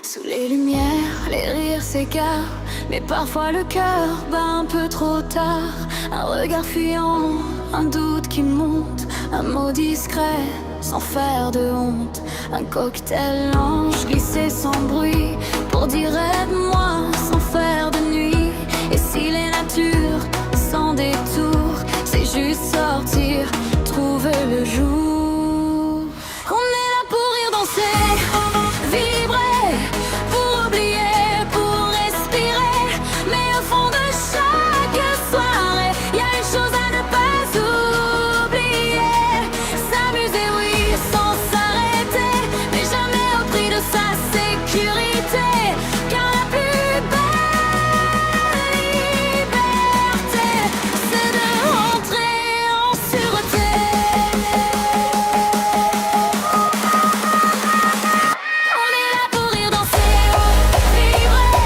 Sous les lumières, les rires s'égarent, mais parfois le cœur bat un peu trop tard. Un regard fuyant, un doute qui monte, un mot discret sans faire de honte. Un cocktail ange glissé sans bruit pour dire aide-moi sans faire de nuit. Et si les natures sans détour, c'est juste sortir, trouver le jour. On est là pour rire, danser, vibrer, pour oublier, pour respirer. Mais au fond de chaque soirée, y a une chose à ne pas oublier. S'amuser, oui, sans s'arrêter, mais jamais au prix de sa sécurité. Car la plus belle liberté, c'est de rentrer en sûreté. On est là pour rire, danser, vibrer,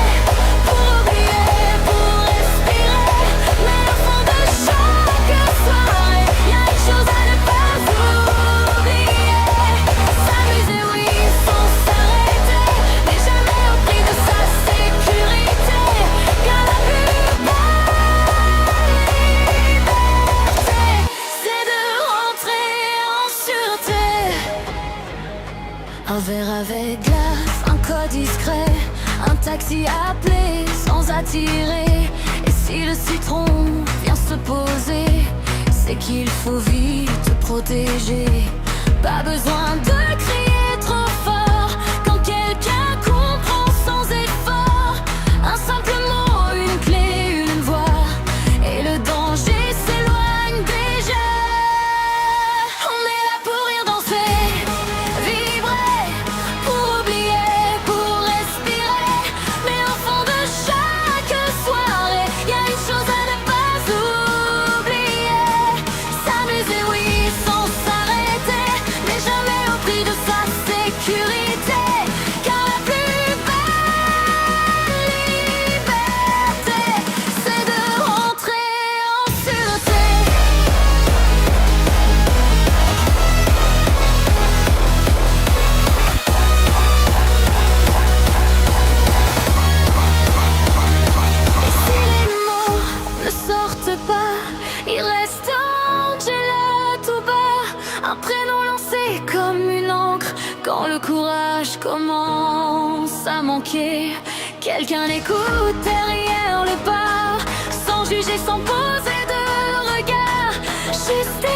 pour oublier, pour respirer. Mais au fond de chaque soirée, y a une chose à ne pas oublier. S'amuser, oui, sans s'arrêter, mais jamais au prix de sa sécurité. Car la plus belle liberté, c'est de rentrer en sûreté. Un verre avec glace, un code discret, un taxi appelé sans attirer. Et si le citron vient se poser, c'est qu'il faut vite protéger. Pas besoin de crier trop fort quand quelqu'un comprend sans effort. Un simple mot, une clé, une voix, et le danger s'éloigne déjà. On est là pour rire, danser, vibrer, pour oublier, pour respirer. Mais au fond de chaque soirée, y a une chose à ne pas oublier. S'amuser, oui, sans s'arrêter, mais jamais au prix de sa sécurité. Car la plus belle liberté, c'est de rentrer en sûreté. Et si les mots ne sortent pas, il reste Angela tout bas. Un prénom lancé comme une encre quand le courage commence à manquer. Quelqu'un écoute derrière le bar, sans juger, sans poser de regard, juste